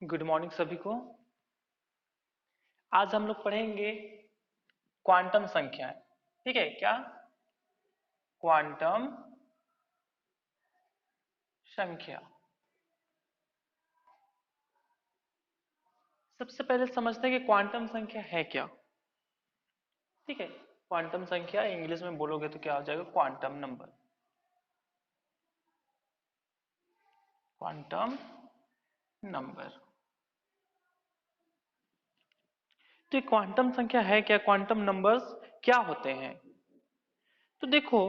Good morning सभी को। आज हम लोग पढ़ेंगे क्वांटम संख्याएं। ठीक है क्या? क्वांटम संख्या। सबसे पहले समझते हैं कि क्वांटम संख्या है क्या। ठीक है, क्वांटम संख्या इंग्लिश में बोलोगे तो क्या हो जाएगा? Quantum number. Quantum number. तो क्वांटम संख्या है क्या? क्वांटम नंबर्स क्या होते हैं? तो देखो,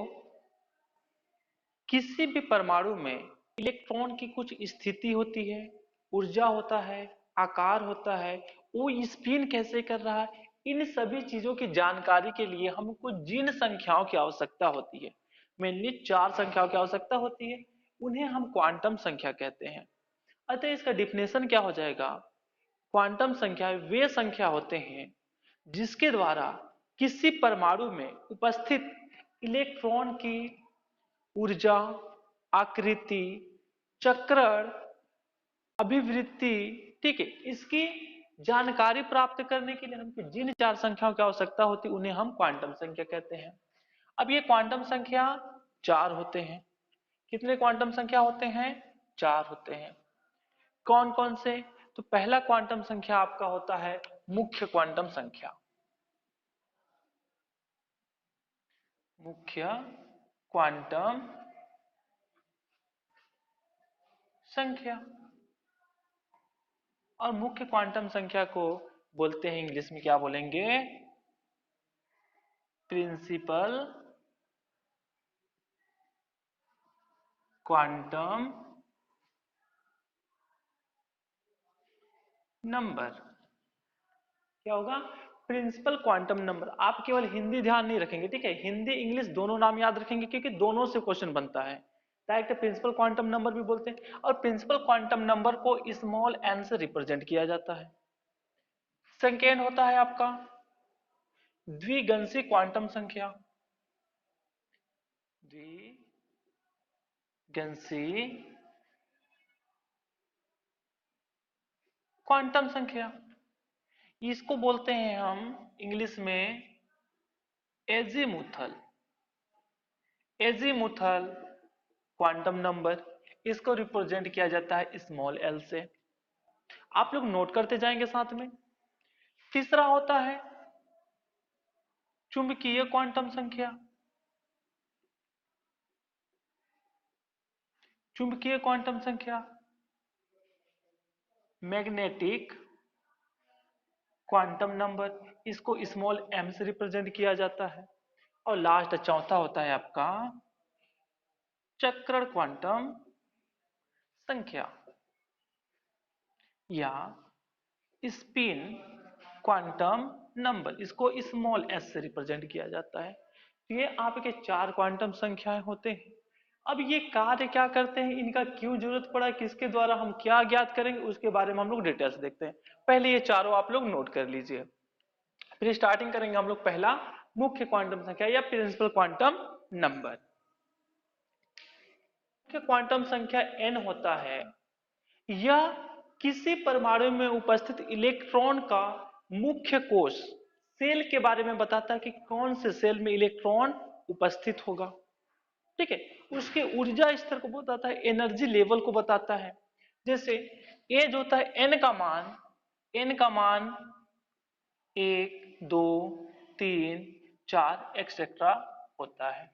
किसी भी परमाणु में इलेक्ट्रॉन की कुछ स्थिति होती है, ऊर्जा होता है, आकार होता है, वो स्पिन कैसे कर रहा है, इन सभी चीजों की जानकारी के लिए हमको जिन संख्याओं की आवश्यकता होती है, मेनली 4 संख्याओं की आवश्यकता होती है, उन्हें हम क्वांटम संख्या कहते हैं। अतः इसका डिफिनेशन क्या हो जाएगा? क्वांटम संख्या वे संख्या होते हैं जिसके द्वारा किसी परमाणु में उपस्थित इलेक्ट्रॉन की ऊर्जा, आकृति, चक्रण, अभिवृत्ति, ठीक है, इसकी जानकारी प्राप्त करने के लिए हमको जिन 4 संख्याओं की आवश्यकता होती है उन्हें हम क्वांटम संख्या कहते हैं। अब ये क्वांटम संख्या 4 होते हैं। कितने क्वांटम संख्या होते हैं? 4 होते हैं। कौन कौन से? तो पहला क्वांटम संख्या आपका होता है मुख्य क्वांटम संख्या। मुख्य क्वांटम संख्या। और मुख्य क्वांटम संख्या को बोलते हैं, इंग्लिश में क्या बोलेंगे? Principal quantum number. क्या होगा? Principal quantum number. आप केवल हिंदी ध्यान नहीं रखेंगे, ठीक है, हिंदी इंग्लिश दोनों नाम याद रखेंगे क्योंकि दोनों से क्वेश्चन बनता है। डायरेक्ट प्रिंसिपल क्वांटम नंबर भी बोलते हैं, और प्रिंसिपल क्वांटम नंबर को स्मॉल एन से रिप्रेजेंट किया जाता है। सेकेंड होता है आपका द्विगंशी क्वांटम संख्या। द्विगंशी क्वांटम संख्या, इसको बोलते हैं हम इंग्लिश में एजीमुथल। एजीमुथल क्वांटम नंबर, इसको रिप्रेजेंट किया जाता है स्मॉल एल से। आप लोग नोट करते जाएंगे साथ में। तीसरा होता है चुंबकीय क्वांटम संख्या। चुंबकीय क्वांटम संख्या मैग्नेटिक क्वांटम नंबर, इसको स्मॉल एम से रिप्रेजेंट किया जाता है। और लास्ट चौथा होता है आपका चक्रण क्वांटम संख्या या स्पिन क्वांटम नंबर, इसको स्मॉल एस से रिप्रेजेंट किया जाता है। तो ये आपके 4 क्वांटम संख्याएं होते हैं। अब ये कार्य क्या करते हैं, इनका क्यों जरूरत पड़ा, किसके द्वारा हम क्या ज्ञात करेंगे, उसके बारे में हम लोग डिटेल्स देखते हैं। पहले ये चारों आप लोग नोट कर लीजिए। फिर स्टार्टिंग करेंगे हम लोग पहला मुख्य क्वांटम संख्या या प्रिंसिपल क्वांटम नंबर। मुख्य क्वांटम संख्या n होता है, यह किसी परमाणु में उपस्थित इलेक्ट्रॉन का मुख्य कोश सेल के बारे में बताता है कि कौन से सेल में इलेक्ट्रॉन उपस्थित होगा। ठीक है, उसके ऊर्जा स्तर को बताता है, एनर्जी लेवल को बताता है। जैसे ए जो होता है एन का मान 1 2 3 4 एक्सेट्रा होता है।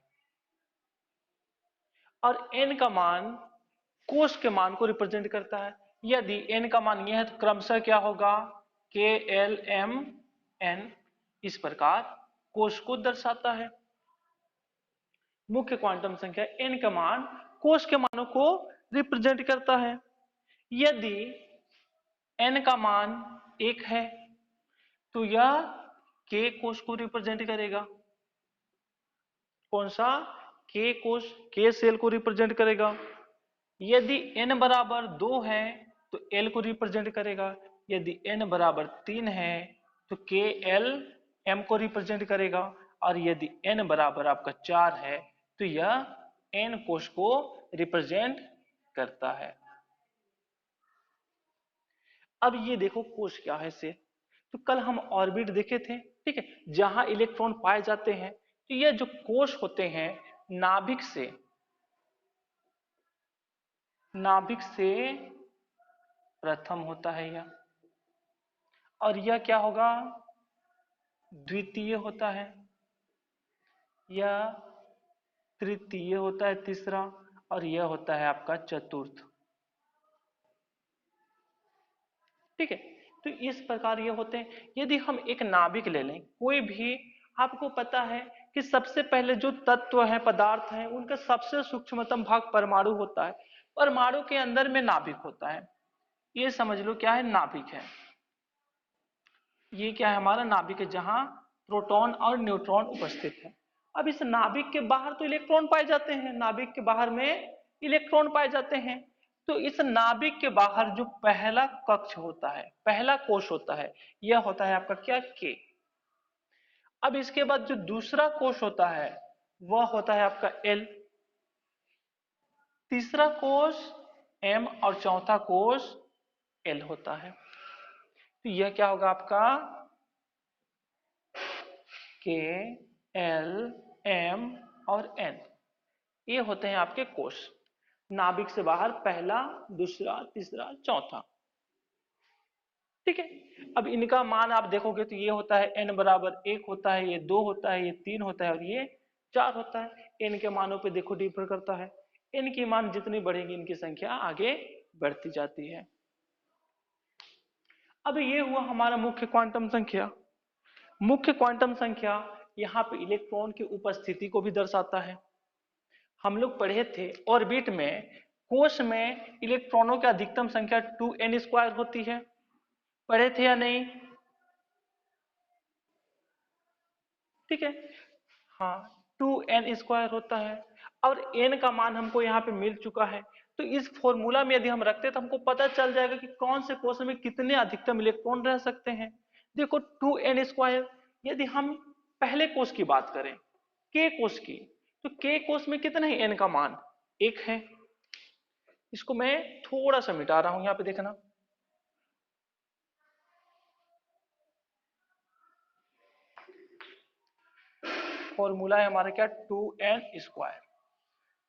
और एन का मान कोश के मान को रिप्रेजेंट करता है। यदि एन का मान यह है तो क्रमशः क्या होगा? के एल एम एन, इस प्रकार कोश को दर्शाता है। मुख्य क्वांटम संख्या एन का मान कोश के मानों को रिप्रेजेंट करता है। यदि एन का मान 1 है तो यह के कोश को रिप्रेजेंट करेगा। कौन सा? के कोश, के सेल को रिप्रेजेंट करेगा। यदि n बराबर 2 है तो L को रिप्रेजेंट करेगा। यदि n बराबर 3 है तो के एल एम को रिप्रेजेंट करेगा। और यदि n बराबर आपका 4 है तो यह n कोश को रिप्रेजेंट करता है। अब ये देखो कोश क्या है इसे, तो कल हम ऑर्बिट देखे थे, ठीक है, जहां इलेक्ट्रॉन पाए जाते हैं, तो ये जो कोश होते हैं नाभिक से प्रथम होता है यह, और यह क्या होगा, द्वितीय होता है, यह तृतीय होता है तीसरा, और यह होता है आपका चतुर्थ। ठीक है, तो इस प्रकार ये होते हैं। यदि हम एक नाभिक ले लें कोई भी, आपको पता है कि सबसे पहले जो तत्व है पदार्थ है उनका सबसे सूक्ष्मतम भाग परमाणु होता है, परमाणु के अंदर में नाभिक होता है, ये समझ लो क्या है, नाभिक है। ये क्या है, हमारा नाभिक है जहां प्रोटॉन और न्यूट्रॉन उपस्थित है। अब इस नाभिक के बाहर तो इलेक्ट्रॉन पाए जाते हैं, नाभिक के बाहर में इलेक्ट्रॉन पाए जाते हैं। तो इस नाभिक के बाहर जो पहला कक्ष होता है, पहला कोश होता है, यह होता है आपका क्या, के। अब इसके बाद जो दूसरा कोश होता है वह होता है आपका एल, तीसरा कोश एम, और चौथा कोश एल होता है। तो यह क्या होगा आपका, के, एल, एम और एन, ये होते हैं आपके कोश। नाभिक से बाहर पहला, दूसरा, तीसरा, चौथा। ठीक है, अब इनका मान आप देखोगे तो ये होता है n बराबर 1 होता है, ये 2 होता है, ये 3 होता है, और ये 4 होता है। n के मानों पे देखो डिफर करता है, n की मान जितनी बढ़ेगी इनकी संख्या आगे बढ़ती जाती है। अब ये हुआ हमारा मुख्य क्वांटम संख्या। मुख्य क्वांटम संख्या यहाँ पे इलेक्ट्रॉन की उपस्थिति को भी दर्शाता है। हम लोग पढ़े थे ऑर्बिट में, कोश में इलेक्ट्रॉनों की अधिकतम संख्या 2n² होती है, पढ़े थे या नहीं? ठीक है, हाँ, 2n² होता है, और n का मान हमको यहाँ पे मिल चुका है। तो इस फॉर्मूला में यदि हम रखते तो हमको पता चल जाएगा कि कौन से कोश में कितने अधिकतम इलेक्ट्रॉन रह सकते हैं। देखो 2n², यदि हम पहले कोश की बात करें, के कोश की, तो के कोश में कितना है, n का मान 1 है। इसको मैं थोड़ा सा मिटा रहा हूं, यहाँ पे देखना, फॉर्मूला है हमारा क्या, 2n²।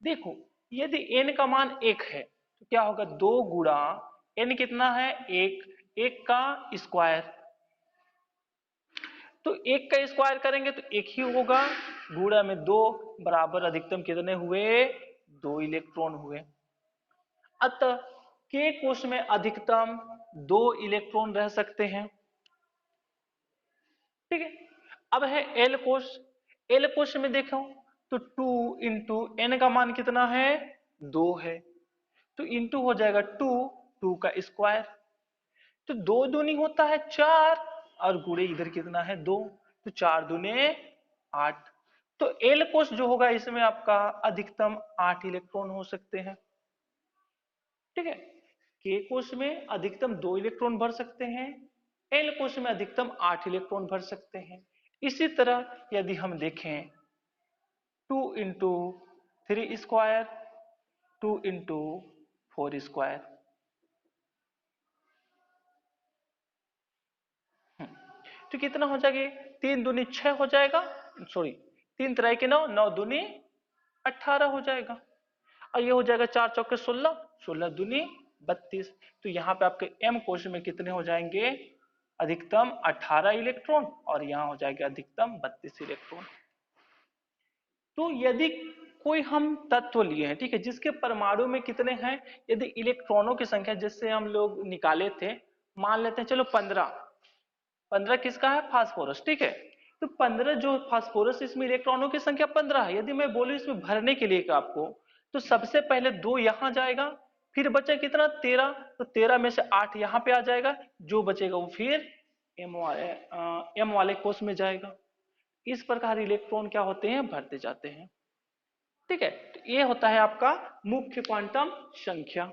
देखो यदि n का मान 1 है तो क्या होगा, 2 गुणा n कितना है, 1, 1 का स्क्वायर, तो 1 का स्क्वायर करेंगे तो 1 ही होगा, गुणा में 2 बराबर अधिकतम कितने हुए, 2 इलेक्ट्रॉन हुए। अतः के कोश में अधिकतम 2 इलेक्ट्रॉन रह सकते हैं। ठीक है, अब है एल कोश। एल कोश में देखो तो 2 इंटू एन का मान कितना है, 2 है, तो इंटू हो जाएगा 2, 2 का स्क्वायर, तो 2 दूनी होता है 4, और गुणे इधर कितना है 2, तो 4 दूने 8। तो एल कोश जो होगा इसमें आपका अधिकतम 8 इलेक्ट्रॉन हो सकते हैं। ठीक है, के कोश में अधिकतम 2 इलेक्ट्रॉन भर सकते हैं, एल कोश में अधिकतम 8 इलेक्ट्रॉन भर सकते हैं। इसी तरह यदि हम देखें 2 इंटू 3², 2 इंटू 4², तो कितना हो जाएगा, 3 दूनी 6 हो जाएगा, सॉरी 3 त्रिक 9, 9 दूनी 18 हो जाएगा, और ये हो जाएगा 4 चौके 16, 16 दूनी 32। तो यहाँ पे आपके एम कोश में कितने हो जाएंगे, अधिकतम 18 इलेक्ट्रॉन, और यहाँ हो जाएगा अधिकतम 32 इलेक्ट्रॉन। तो यदि कोई हम तत्व लिए हैं, ठीक है, जिसके परमाणु में कितने हैं, यदि इलेक्ट्रॉनों की संख्या जिससे हम लोग निकाले थे, मान लेते हैं चलो 15, 15 किसका है, फास्फोरस। ठीक है, तो 15 जो फास्फोरस, इसमें इलेक्ट्रॉनों की संख्या 15 है। यदि मैं बोलूं इसमें भरने के लिए का आपको, तो सबसे पहले 2 यहां जाएगा, फिर बचा कितना 13, तो 13 में से 8 यहाँ पे आ जाएगा, जो बचेगा वो फिर एम वाले कोष में जाएगा। इस प्रकार इलेक्ट्रॉन क्या होते हैं, भरते जाते हैं। ठीक है, तो ये होता है आपका मुख्य क्वांटम संख्या।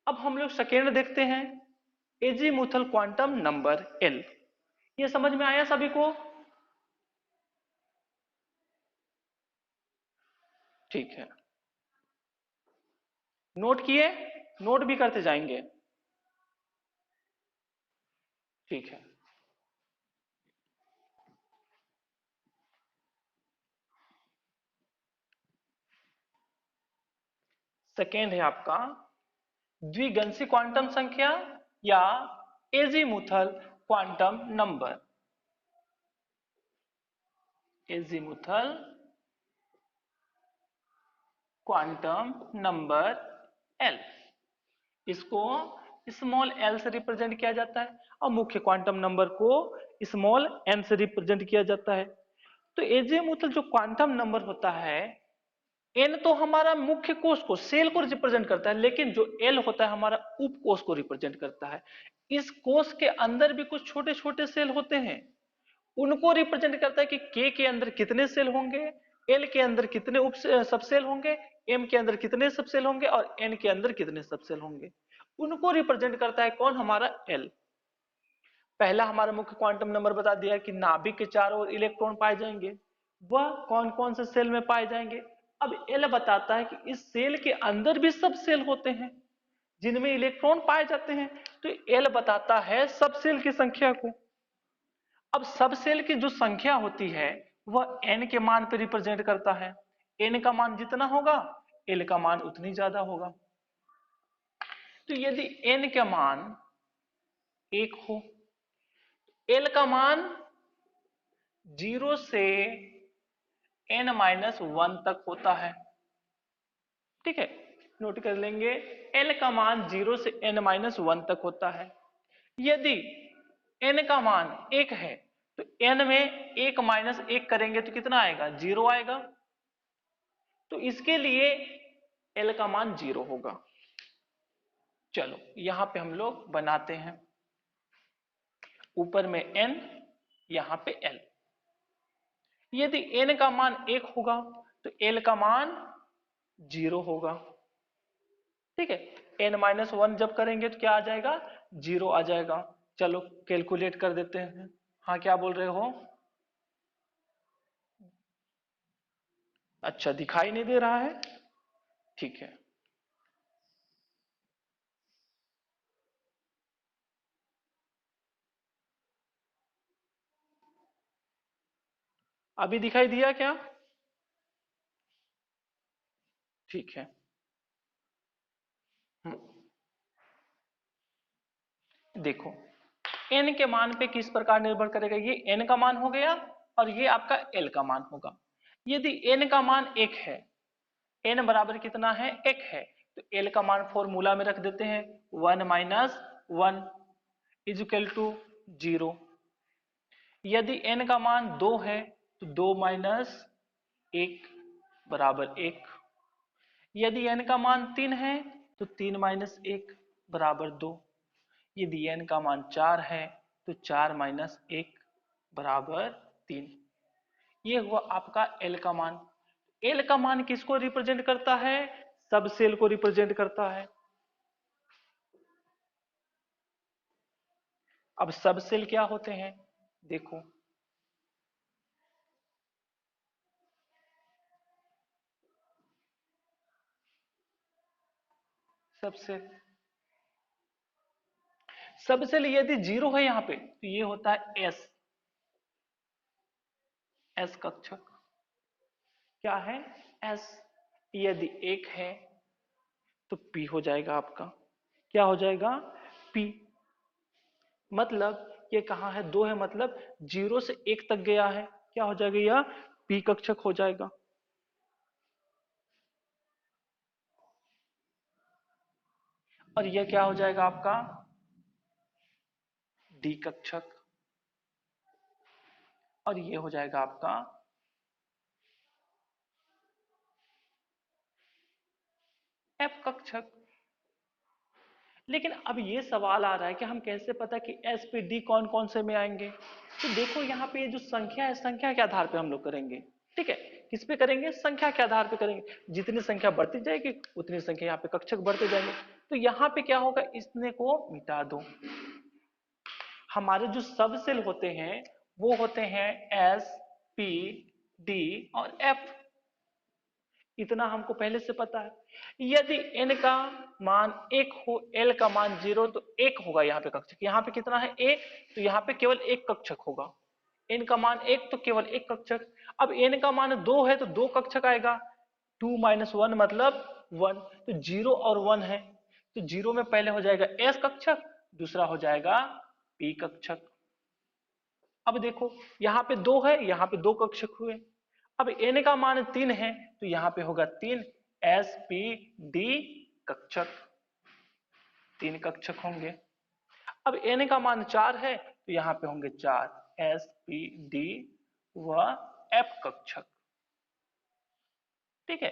अब हम लोग सेकेंड देखते हैं, एजीमुथल क्वांटम नंबर एल। ये समझ में आया सभी को? ठीक है, नोट किए, नोट भी करते जाएंगे। ठीक है। सेकेंड है आपका द्विगंशी क्वांटम संख्या या azimuthal quantum number. Azimuthal quantum number L, इसको स्मॉल एल से रिप्रेजेंट किया जाता है और मुख्य क्वांटम नंबर को स्मॉल एन से रिप्रेजेंट किया जाता है। तो एजीमुथल जो क्वांटम नंबर होता है, एन तो हमारा मुख्य कोश को सेल को रिप्रेजेंट करता है, लेकिन जो एल होता है हमारा उप कोश को रिप्रेजेंट करता है। इस कोश के अंदर भी कुछ छोटे छोटे सेल होते हैं, उनको रिप्रेजेंट करता है कि के अंदर कितने सेल होंगे, एल के अंदर कितने उप सबसेल होंगे, एम के अंदर कितने सबसेल होंगे और एन के अंदर कितने सबसेल होंगे। उनको रिप्रेजेंट करता है कौन, हमारा एल। पहला हमारा मुख्य क्वांटम नंबर बता दिया कि नाभिक के चारों ओर इलेक्ट्रॉन पाए जाएंगे, वह कौन कौन से सेल में पाए जाएंगे। अब एल बताता है कि इस सेल के अंदर भी सब सेल होते हैं जिनमें इलेक्ट्रॉन पाए जाते हैं। तो एल बताता है सब सेल की संख्या को। अब सब सेल की जो संख्या होती है वह एन के मान पर रिप्रेजेंट करता है। एन का मान जितना होगा एल का मान उतनी ज्यादा होगा। तो यदि एन का मान 1 हो, एल का मान 0 से n-1 तक होता है। ठीक है, नोट कर लेंगे, एल का मान 0 से n-1 तक होता है। यदि n का मान 1 है तो n में 1 माइनस 1 करेंगे तो कितना आएगा, 0 आएगा। तो इसके लिए l का मान 0 होगा। चलो यहां पे हम लोग बनाते हैं, ऊपर में n, यहां पे l। यदि n का मान 1 होगा तो l का मान 0 होगा। ठीक है, n-1 जब करेंगे तो क्या आ जाएगा, 0 आ जाएगा। चलो कैलकुलेट कर देते हैं। हाँ क्या बोल रहे हो, अच्छा दिखाई नहीं दे रहा है, ठीक है। अभी दिखाई दिया क्या, ठीक है। देखो n के मान पे किस प्रकार निर्भर करेगा, ये n का मान हो गया और ये आपका l का मान होगा। यदि n का मान 1 है, n बराबर कितना है, 1 है, तो l का मान फॉर्मूला में रख देते हैं, 1 माइनस 1 इज इक्वल टू 0। यदि n का मान 2 है तो 2 माइनस 1 बराबर 1। यदि n का मान 3 है तो 3 माइनस 1 बराबर 2। यदि n का मान 4 है तो 4 माइनस 1 बराबर 3। ये हुआ आपका l का मान। l का मान किसको रिप्रेजेंट करता है, सब सेल को रिप्रेजेंट करता है। अब सब सेल क्या होते हैं, देखो सब सेल, सब सेल यदि 0 है यहां पे तो ये होता है एस, एस कक्षक क्या है, एस। यदि 1 है तो पी हो जाएगा आपका, क्या हो जाएगा, पी। मतलब ये कहां है, 2 है, मतलब 0 से 1 तक गया है, क्या हो जाएगा, यह पी कक्षक हो जाएगा। और यह क्या हो जाएगा आपका, डी कक्षक। और ये हो जाएगा आपका एफ कक्षक। लेकिन अब ये सवाल आ रहा है कि हम कैसे पता कि एस पे डी कौन कौन से में आएंगे। तो देखो यहाँ पे ये जो संख्या है, संख्या के आधार पे हम लोग करेंगे। ठीक है, किस पे करेंगे, संख्या के आधार पे करेंगे। जितनी संख्या बढ़ती जाएगी उतनी संख्या यहाँ पे कक्षक बढ़ते जाएंगे। तो यहाँ पे क्या होगा, इसने को मिटा दो। हमारे जो सब सेल होते हैं वो होते हैं एस, पी, डी और एफ। इतना हमको पहले से पता है। यदि n का मान 1 हो, l का मान 0, तो 1 होगा यहाँ पे कक्षक। यहाँ पे कितना है 1, तो यहाँ पे केवल एक कक्षक होगा। n का मान 1 तो केवल एक कक्षक। अब n का मान 2 है तो 2 कक्षक आएगा। 2 - 1 मतलब 1, तो 0 और 1 है, तो 0 में पहले हो जाएगा s कक्षक, दूसरा हो जाएगा p कक्षक। अब देखो यहाँ पे 2 है, यहाँ पे 2 कक्षक हुए। अब n का मान 3 है तो यहाँ पे होगा 3 s p d कक्षक, 3 कक्षक होंगे। अब n का मान 4 है तो यहाँ पे होंगे 4 s p d व f कक्षक। ठीक है।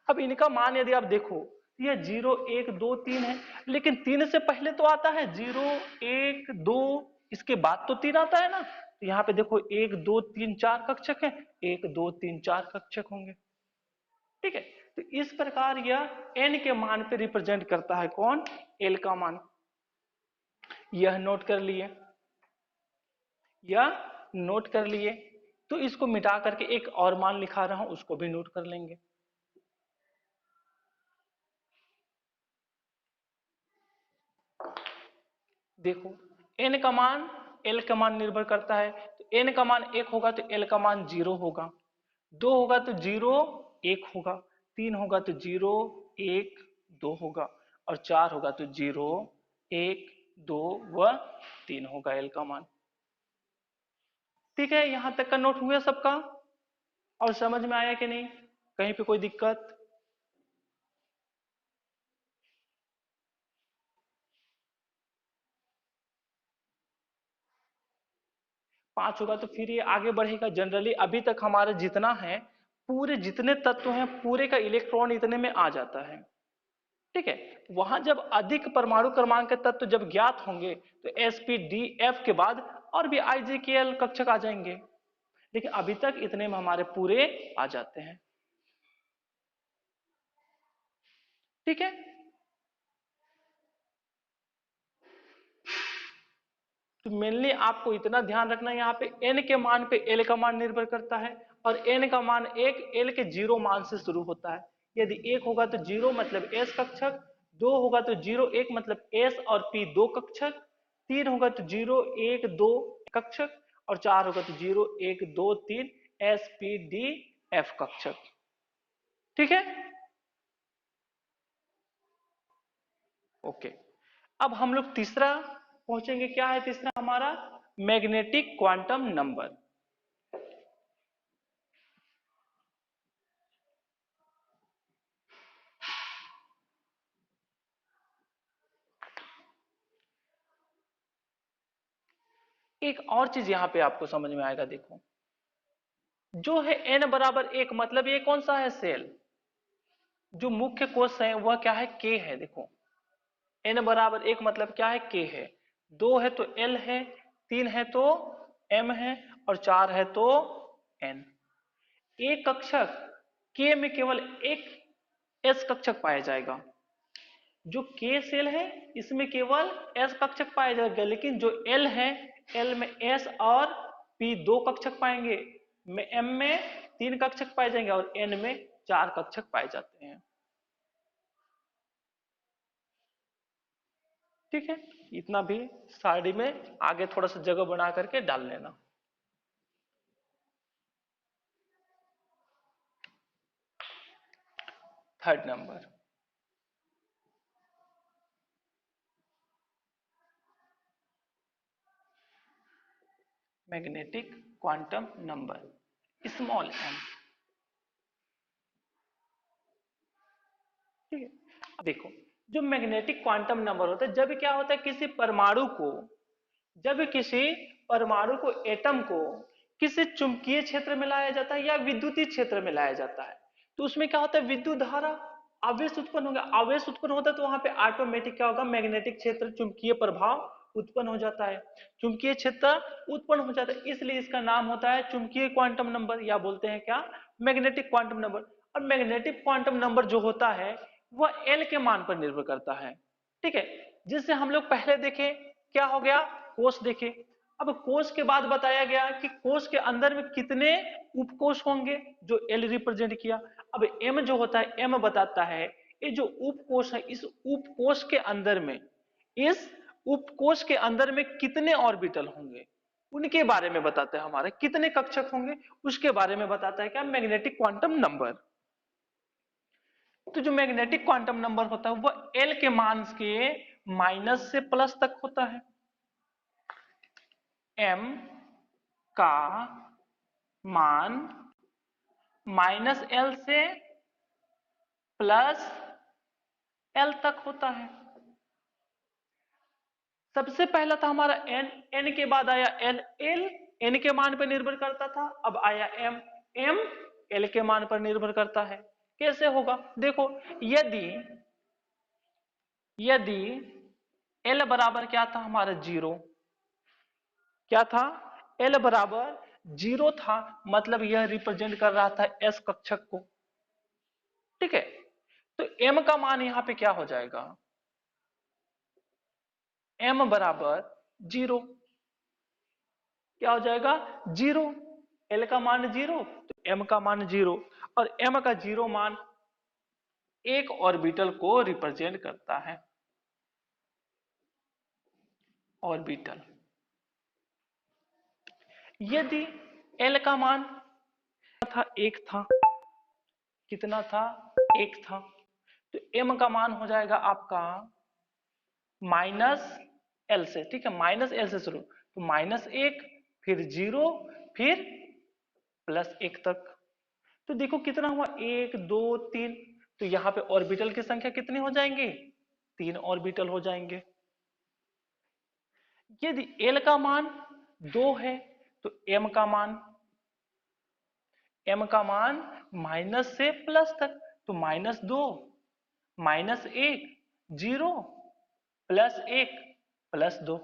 अब इनका मान यदि आप देखो, ये 0 1 2 3 है, लेकिन 3 से पहले तो आता है 0 1 2, इसके बाद तो 3 आता है ना। तो यहाँ पे देखो 1 2 3 4 कक्षक है, 1 2 3 4 कक्षक होंगे। ठीक है। तो इस प्रकार यह n के मान पे रिप्रेजेंट करता है कौन, l का मान। यह नोट कर लिए, यह नोट कर लिए। तो इसको मिटा करके एक और मान लिखा रहा हूं, उसको भी नोट कर लेंगे। देखो n का मान l का मान निर्भर करता है, तो n का मान 1 होगा तो l का मान 0 होगा, 2 होगा तो 0 1 होगा, 3 होगा तो 0 1 2 होगा, और 4 होगा तो 0 1 2 व 3 होगा l का मान। ठीक है, यहां तक का नोट हुआ सबका, और समझ में आया कि नहीं, कहीं पे कोई दिक्कत? 5 होगा तो फिर ये आगे बढ़ेगा। जनरली अभी तक हमारे जितना है, पूरे जितने तत्व हैं पूरे का इलेक्ट्रॉन इतने में आ जाता है। ठीक है। वहां जब अधिक परमाणु क्रमांक के तत्व जब ज्ञात होंगे तो sp d f के बाद और भी IgKl कक्षक आ जाएंगे, लेकिन अभी तक इतने में हमारे पूरे आ जाते हैं। ठीक है। तो मेनली आपको इतना ध्यान रखना है, यहाँ पे n के मान पे l का मान निर्भर करता है, और n का मान 1 l के 0 मान से शुरू होता है। यदि 1 होगा तो 0 मतलब s कक्षक, 2 होगा तो 0 1 मतलब s और p 2 कक्षक, 3 होगा तो 0 1 2 कक्षक, और 4 होगा तो 0 1 2 3 s p d f कक्षक। ठीक है। ओके। अब हम लोग तीसरा पहुंचेंगे। क्या है तीसरा हमारा? Magnetic quantum number. एक और चीज यहां पे आपको समझ में आएगा। देखो जो है n बराबर 1 मतलब ये कौन सा है? सेल। जो मुख्य कोश है वह क्या है? k है। देखो n बराबर 1 मतलब क्या है? k है। 2 है तो l है, 3 है तो m है, और 4 है तो n। एक कक्षक k में केवल एक s कक्षक पाया जाएगा। जो k सेल है इसमें केवल s कक्षक पाया जाएगा, लेकिन जो l है l में s और p 2 कक्षक पाएंगे, में m में 3 कक्षक पाए जाएंगे, और n में 4 कक्षक पाए जाते हैं। ठीक है। इतना भी सारणी में आगे थोड़ा सा जगह बना करके डाल लेना। Third number, magnetic quantum number, small m। ठीक है। अब देखो जो मैग्नेटिक क्वांटम नंबर होता है, जब क्या होता है किसी परमाणु को, जब किसी परमाणु को, एटम को किसी चुंबकीय क्षेत्र में लाया जाता है या विद्युतीय क्षेत्र में लाया जाता है, तो उसमें क्या होता है? विद्युत धारा, आवेश उत्पन्न होगा। आवेश उत्पन्न होता है तो वहां पे ऑटोमेटिक क्या होगा? मैग्नेटिक क्षेत्र, चुंबकीय प्रभाव उत्पन्न हो जाता है, चुंबकीय क्षेत्र उत्पन्न हो जाता है। इसलिए इसका नाम होता है चुंबकीय क्वांटम नंबर, या बोलते हैं क्या? Magnetic quantum number. और मैग्नेटिक क्वांटम नंबर जो होता है वह एल के मान पर निर्भर करता है। ठीक है। जिससे हम लोग पहले देखे क्या हो गया? कोष देखे। अब कोष के बाद बताया गया कि कोष के अंदर में कितने उपकोष होंगे, जो एल रिप्रेजेंट किया। अब m जो होता है m बताता है ये जो उपकोष है इस उपकोष के अंदर में कितने ऑर्बिटल होंगे उनके बारे में बताता है, हमारे कितने कक्षक होंगे उसके बारे में बताता है क्या, मैग्नेटिक क्वांटम नंबर। तो जो मैग्नेटिक क्वांटम नंबर होता है वह एल के मान के माइनस से प्लस तक होता है। m का मान माइनस एल से प्लस एल तक होता है। सबसे पहला था हमारा n, n के बाद आया l, l n के मान पर निर्भर करता था, अब आया m, m l के मान पर निर्भर करता है। कैसे होगा देखो, यदि l बराबर क्या था हमारा 0, क्या था l बराबर 0 था, मतलब यह रिप्रेजेंट कर रहा था s कक्षक को। ठीक है, तो m का मान यहां पे क्या हो जाएगा, m बराबर 0, क्या हो जाएगा 0, l का मान 0 तो m का मान 0, और m का 0 मान एक ऑर्बिटल को रिप्रेजेंट करता है। ऑर्बिटल, यदि l का मान था 1 था, कितना था 1 था, तो m का मान हो जाएगा आपका माइनस एल से। ठीक है, माइनस एल से शुरू, तो -1 फिर 0 फिर +1 तक। तो देखो कितना हुआ 1 2 3, तो यहाँ पे ऑर्बिटल की संख्या कितनी हो जाएंगी, 3 ऑर्बिटल हो जाएंगे। यदि एल का मान 2 है तो m का मान माइनस से प्लस तक, तो -2 -1 0 +1 +2,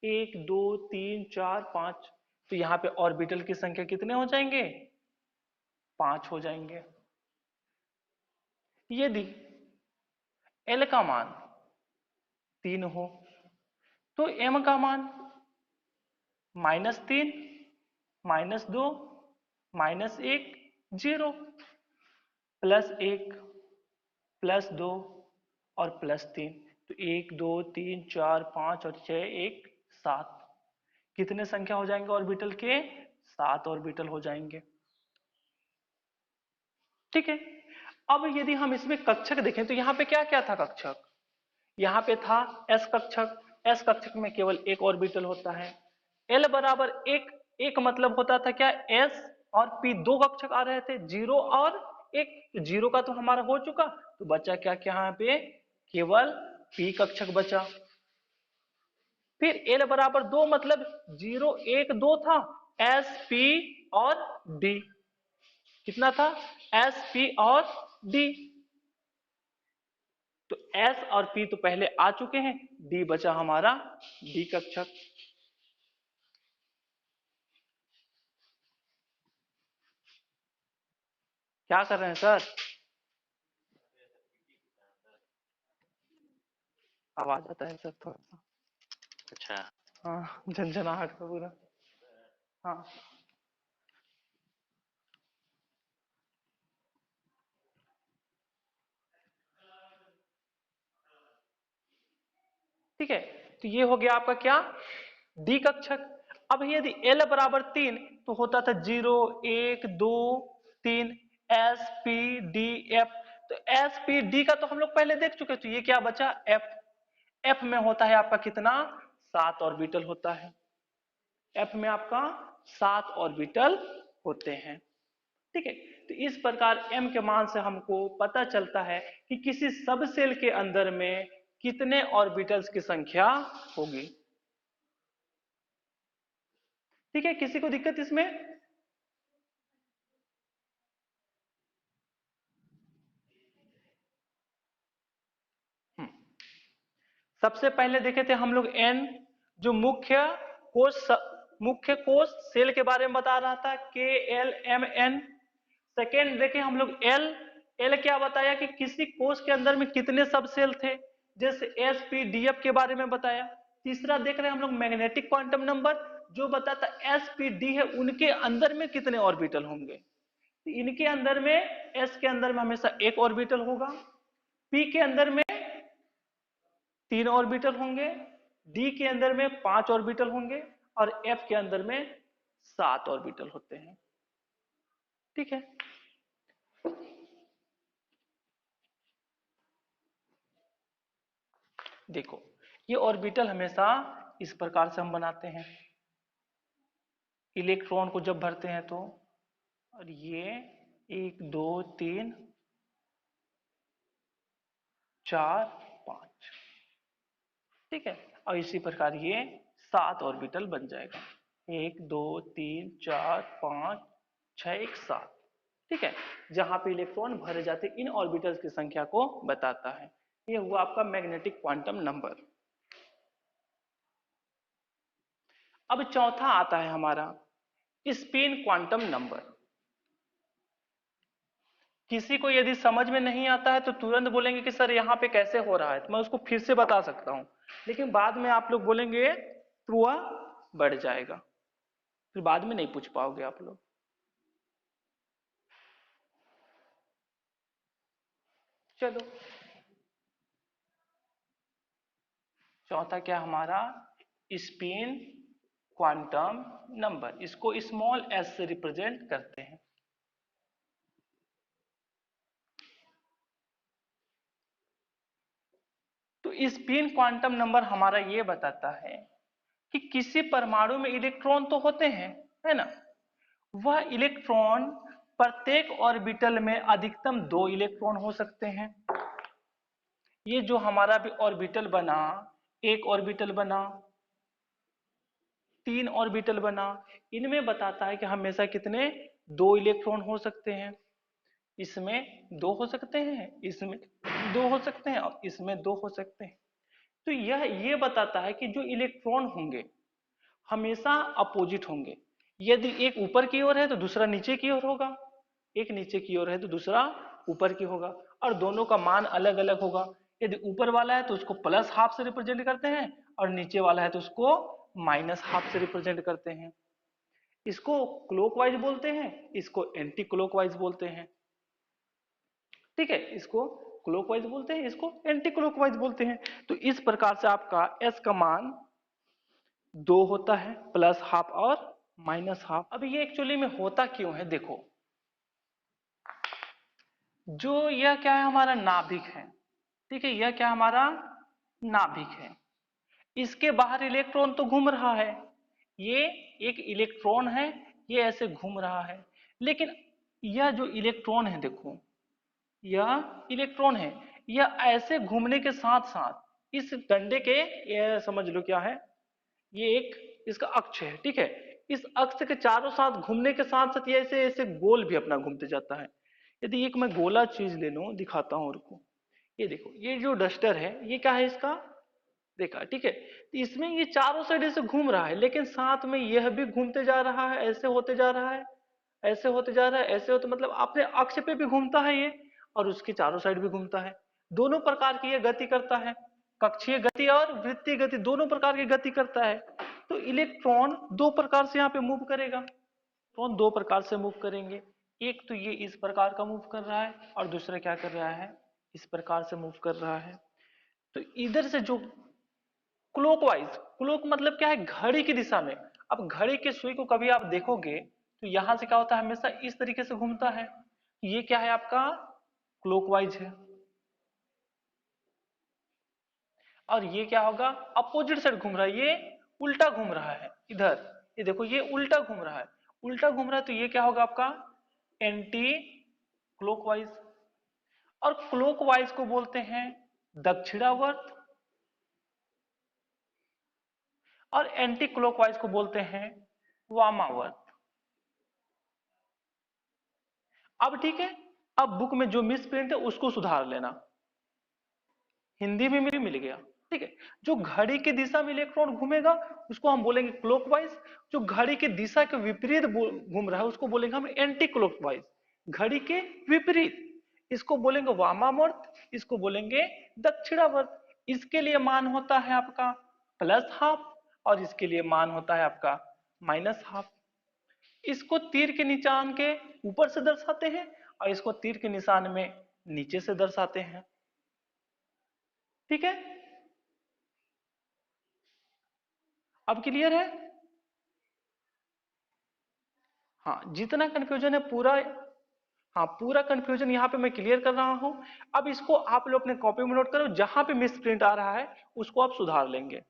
1 2 3 4 5, तो यहाँ पे ऑर्बिटल की संख्या कितने हो जाएंगे, 5 हो जाएंगे। यदि L का मान 3 हो तो m का मान -3 -2 -1 0 +1 +2 और +3, तो 1 2 3 4 5 और 6 1 7, कितने संख्या हो जाएंगे ऑर्बिटल के, 7 ऑर्बिटल हो जाएंगे। ठीक है, अब यदि हम इसमें कक्षक देखें तो यहाँ पे क्या क्या था कक्षक, यहाँ पे था s कक्षक, s कक्षक में केवल एक ऑर्बिटल होता है। l बराबर एक मतलब होता था क्या, s और p दो कक्षक आ रहे थे, 0 और 1, 0 का तो हमारा हो चुका, तो बचा क्या क्या यहाँ पे, केवल p कक्षक बचा। फिर l बराबर 2 मतलब 0 1 2 था, s p और d, कितना था s p और d, तो S और P तो पहले आ चुके हैं, D बचा हमारा D कक्षक। क्या कर रहे हैं सर, आवाज आता है सर थोड़ा सा। अच्छा, हाँ, झंझनाहट का पूरा। हाँ, ठीक है, तो ये हो गया आपका क्या, D कक्षक। अब यदि L बराबर 3 तो होता था 0 1 2 3 S P D F, तो S P D का तो हम लोग पहले देख चुके, तो ये क्या बचा F, F में होता है आपका कितना, 7 ऑर्बिटल होता है, F में आपका 7 ऑर्बिटल होते हैं। ठीक है, तो इस प्रकार m के मान से हमको पता चलता है कि किसी सब सेल के अंदर में कितने ऑर्बिटल्स की संख्या होगी। ठीक है, किसी को दिक्कत इसमें, सबसे पहले देखे थे हम लोग n, जो मुख्य कोष सेल के बारे में बता रहा था, K L M N। Second देखे हम लोग L क्या बताया कि किसी कोष के अंदर में कितने सब सेल थे, जैसे S P D F के बारे में बताया। तीसरा देख रहे हैं हम लोग मैग्नेटिक क्वांटम नंबर, जो बताता S P D है उनके अंदर में कितने ऑर्बिटल होंगे। इनके अंदर में एस के अंदर में हमेशा एक ऑर्बिटल होगा, पी के अंदर में 3 ऑर्बिटल होंगे, डी के अंदर में 5 ऑर्बिटल होंगे और एफ के अंदर में 7 ऑर्बिटल होते हैं। ठीक है, देखो ये ऑर्बिटल हमेशा इस प्रकार से हम बनाते हैं इलेक्ट्रॉन को जब भरते हैं तो, और ये 1 2 3 4 5, ठीक है, और इसी प्रकार ये 7 ऑर्बिटल बन जाएगा, 1 2 3 4 5 6 1 7, ठीक है, जहां पे इलेक्ट्रॉन भरे जाते इन ऑर्बिटल्स की संख्या को बताता है। ये हुआ आपका मैग्नेटिक क्वांटम नंबर। अब चौथा आता है हमारा स्पिन क्वांटम नंबर। किसी को यदि समझ में नहीं आता है तो तुरंत बोलेंगे कि सर यहाँ पे कैसे हो रहा है, तो मैं उसको फिर से बता सकता हूं, लेकिन बाद में आप लोग बोलेंगे तो वह बढ़ जाएगा, फिर बाद में नहीं पूछ पाओगे आप लोग। चलो चौथा क्या हमारा स्पिन क्वांटम नंबर, इसको स्मॉल एस से रिप्रेजेंट करते हैं। तो स्पिन क्वांटम नंबर हमारा ये बताता है कि किसी परमाणु में इलेक्ट्रॉन तो होते हैं, है ना, वह इलेक्ट्रॉन प्रत्येक ऑर्बिटल में अधिकतम 2 इलेक्ट्रॉन हो सकते हैं। ये जो हमारा भी ऑर्बिटल बना, एक ऑर्बिटल बना, 3 ऑर्बिटल बना, इनमें बताता है कि हमेशा कितने 2 इलेक्ट्रॉन हो सकते हैं। इसमें 2 हो सकते हैं, इसमें 2 हो सकते हैं और इसमें 2 हो सकते हैं। तो यह ये बताता है कि जो इलेक्ट्रॉन होंगे हमेशा अपोजिट होंगे। यदि एक ऊपर की ओर है तो दूसरा नीचे की ओर होगा, एक नीचे की ओर है तो दूसरा ऊपर की होगा, और दोनों का मान अलग अलग होगा। यदि ऊपर वाला है तो उसको प्लस हाफ से रिप्रेजेंट करते हैं और नीचे वाला है तो उसको माइनस हाफ से रिप्रेजेंट करते हैं। इसको क्लॉकवाइज बोलते हैं, इसको एंटी क्लॉकवाइज बोलते हैं। ठीक है, इसको क्लॉकवाइज बोलते हैं, इसको एंटी क्लॉकवाइज बोलते हैं। तो इस प्रकार से आपका एस का मान 2 होता है, प्लस हाफ और माइनस हाफ। अब ये एक्चुअली में होता क्यों है, देखो जो यह क्या है हमारा नाभिक है, ठीक है, यह क्या हमारा नाभिक है, इसके बाहर इलेक्ट्रॉन तो घूम रहा है, ये एक इलेक्ट्रॉन है, ये ऐसे घूम रहा है, लेकिन यह जो इलेक्ट्रॉन है देखो, यह इलेक्ट्रॉन है, यह ऐसे घूमने के साथ साथ इस डंडे के, ये समझ लो क्या है, ये एक इसका अक्ष है, ठीक है, इस अक्ष के चारों साथ घूमने के साथ साथ ये ऐसे ऐसे गोल भी अपना घूमते जाता है। यदि एक मैं गोला चीज ले लूं, दिखाता हूं रुको, ये देखो, ये जो डस्टर है ये क्या है इसका, देखा, ठीक है, तो इसमें ये चारों साइड से घूम रहा है, लेकिन साथ में यह भी घूमते जा रहा है, ऐसे होते जा रहा है, ऐसे होते जा रहा है, ऐसे होते, मतलब अपने अक्ष पे भी घूमता है ये, और उसके चारों साइड भी घूमता है। दोनों प्रकार की ये गति करता है, कक्षीय गति और वृत्तीय गति, दोनों प्रकार की गति करता है। तो इलेक्ट्रॉन दो प्रकार से यहाँ पे मूव करेगा, इलेक्ट्रॉन दो प्रकार से मूव करेंगे, एक तो ये इस प्रकार का मूव कर रहा है और दूसरा क्या कर रहा है, इस प्रकार से मूव कर रहा है। तो इधर से जो क्लॉकवाइज, क्लॉक मतलब क्या है, घड़ी की दिशा में। अब घड़ी के सुई को कभी आप देखोगे तो यहां से क्या होता है, हमेशा इस तरीके से घूमता है, ये क्या है आपका क्लॉकवाइज है, और ये क्या होगा अपोजिट साइड घूम रहा है, ये उल्टा घूम रहा है इधर, ये देखो ये उल्टा घूम रहा है, उल्टा घूम रहा है, तो ये क्या होगा आपका एंटी क्लॉकवाइज। और क्लॉकवाइज को बोलते हैं दक्षिणावर्त, और एंटी क्लॉकवाइज को बोलते हैं वामावर्त। अब ठीक है, अब बुक में जो मिस प्रिंट है उसको सुधार लेना, हिंदी में भी मिल गया, ठीक है। जो घड़ी की दिशा में इलेक्ट्रॉन घूमेगा उसको हम बोलेंगे क्लॉकवाइज, जो घड़ी की दिशा के विपरीत घूम रहा है उसको बोलेंगे हम एंटी क्लॉकवाइज, घड़ी के विपरीत, इसको बोलेंगे वामावर्त, इसको बोलेंगे दक्षिणावर्त। इसके लिए मान होता है आपका प्लस हाफ और इसके लिए मान होता है आपका माइनस हाफ। इसको तीर के निशान के ऊपर से दर्शाते हैं और इसको तीर के निशान में नीचे से दर्शाते हैं। ठीक है, अब क्लियर है? हाँ, जितना कंफ्यूजन है पूरा, हाँ पूरा कंफ्यूजन यहाँ पे मैं क्लियर कर रहा हूं। अब इसको आप लोग अपने कॉपी में नोट करो, जहां पे मिस प्रिंट आ रहा है उसको आप सुधार लेंगे।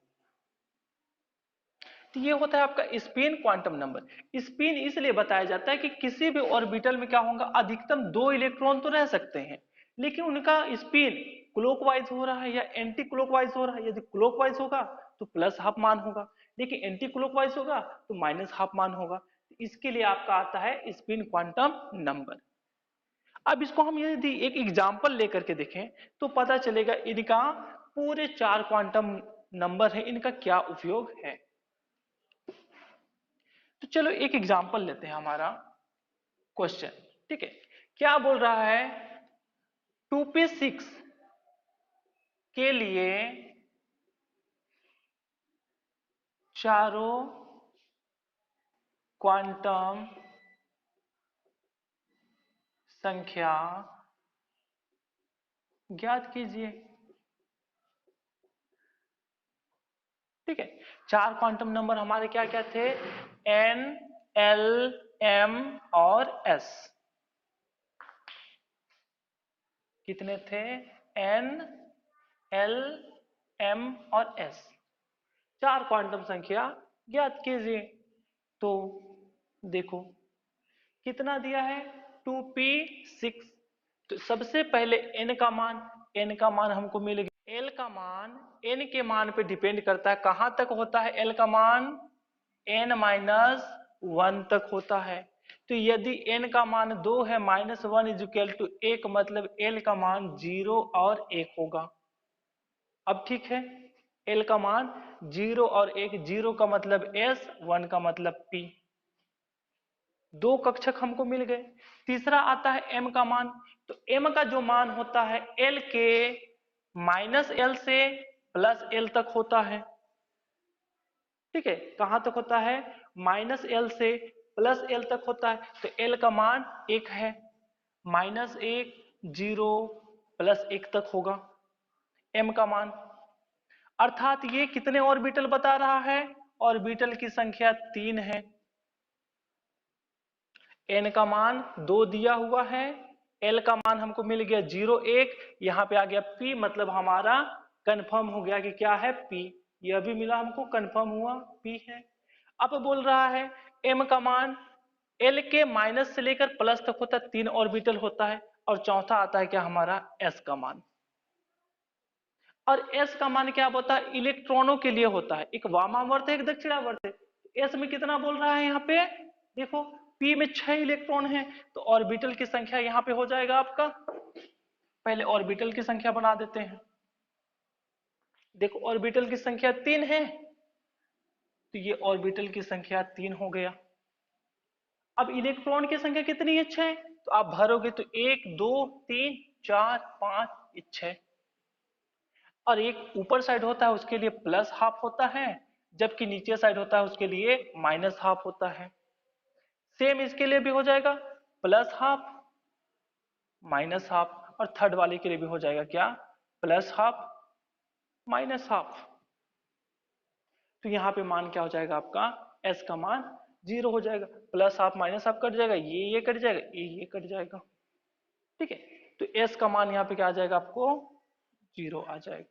तो ये होता है आपका स्पिन क्वांटम नंबर। स्पिन इसलिए बताया जाता है कि किसी भी ऑर्बिटल में क्या होगा, अधिकतम 2 इलेक्ट्रॉन तो रह सकते हैं, लेकिन उनका स्पिन क्लॉकवाइज हो रहा है या एंटी क्लॉकवाइज हो रहा है। यदि क्लॉकवाइज होगा तो प्लस हाफ मान होगा, लेकिन एंटी क्लॉकवाइज होगा तो माइनस हाफ मान होगा। इसके लिए आपका आता है स्पिन क्वांटम नंबर। अब इसको हम यदि एक एग्जाम्पल लेकर के देखें तो पता चलेगा इनका पूरे 4 क्वांटम नंबर है, इनका क्या उपयोग है। तो चलो एक एग्जाम्पल लेते हैं हमारा क्वेश्चन। ठीक है, क्या बोल रहा है, 2p6 के लिए चारों क्वांटम संख्या ज्ञात कीजिए। ठीक है, 4 क्वांटम नंबर हमारे क्या क्या थे, n, l, m और s। कितने थे, n, l, m और s। 4 क्वांटम संख्या ज्ञात कीजिए। तो देखो कितना दिया है, 2p6। तो सबसे पहले n का मान हमको मिल गया। l का मान n के मान पे डिपेंड करता है, कहां तक होता है l का मान, n-1 तक होता है। तो यदि n का मान 2 है, -1 इज इक्वल टू 1, मतलब l का मान 0 और 1 होगा। अब ठीक है, l का मान 0 और 1, 0 का मतलब s, 1 का मतलब p। 2 कक्षक हमको मिल गए। तीसरा आता है m का मान। तो m का जो मान होता है l के -l से +l तक होता है। ठीक है, कहां तक होता है, -l से +l तक होता है। तो l का मान 1 है, -1, 0, +1 तक होगा m का मान। अर्थात ये कितने ऑर्बिटल बता रहा है, ऑर्बिटल की संख्या 3 है। n का मान 2 दिया हुआ है, l का मान हमको मिल गया 0, 1, यहाँ पे आ गया p, मतलब हमारा कंफर्म हो गया कि क्या है, p। यह भी मिला हमको, कंफर्म हुआ p है। अब बोल रहा है m का मान l के माइनस से लेकर प्लस तक होता है, 3 ऑर्बिटल होता है। और चौथा आता है क्या, हमारा s का मान। और s का मान क्या होता है, इलेक्ट्रॉनों के लिए होता है, एक वामावर्त है एक दक्षिणावर्त है। s में कितना बोल रहा है यहाँ पे, देखो p में 6 इलेक्ट्रॉन है, तो ऑर्बिटल की संख्या यहाँ पे हो जाएगा आपका, पहले ऑर्बिटल की संख्या बना देते हैं। देखो ऑर्बिटल की संख्या 3 है, तो ये ऑर्बिटल की संख्या 3 हो गया। अब इलेक्ट्रॉन की संख्या कितनी है, 6, तो आप भरोगे तो 1, 2, 3, 4, 5, 6। और एक ऊपर साइड होता है उसके लिए प्लस हाफ होता है, जबकि नीचे साइड होता है उसके लिए माइनस हाफ होता है। सेम इसके लिए भी हो जाएगा, प्लस हाफ माइनस हाफ, और थर्ड वाले के लिए भी हो जाएगा क्या, प्लस हाफ माइनस हाफ। तो यहाँ पे मान क्या हो जाएगा आपका, s का मान 0 हो जाएगा, plus half minus half cut जाएगा, ये कट जाएगा, ये कट जाएगा। ठीक है, तो s का मान यहाँ पे क्या आ जाएगा आपको, 0 आ जाएगा।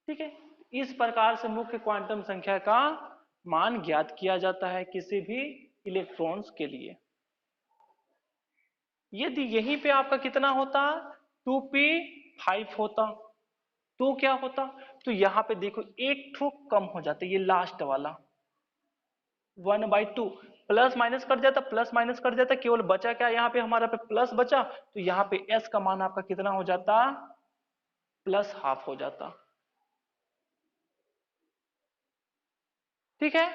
ठीक है, इस प्रकार से मुख्य क्वांटम संख्या का मान ज्ञात किया जाता है किसी भी इलेक्ट्रॉन्स के लिए। यदि यहीं पे आपका कितना होता, 2p5 होता, तो क्या होता, तो यहां पे देखो एक ठो कम हो जाता, ये लास्ट वाला 1/2, प्लस माइनस कट जाता, प्लस माइनस कट जाता, केवल बचा क्या यहाँ पे हमारा पे प्लस बचा, तो यहाँ पे s का मान आपका कितना हो जाता, प्लस हाफ हो जाता। ठीक है,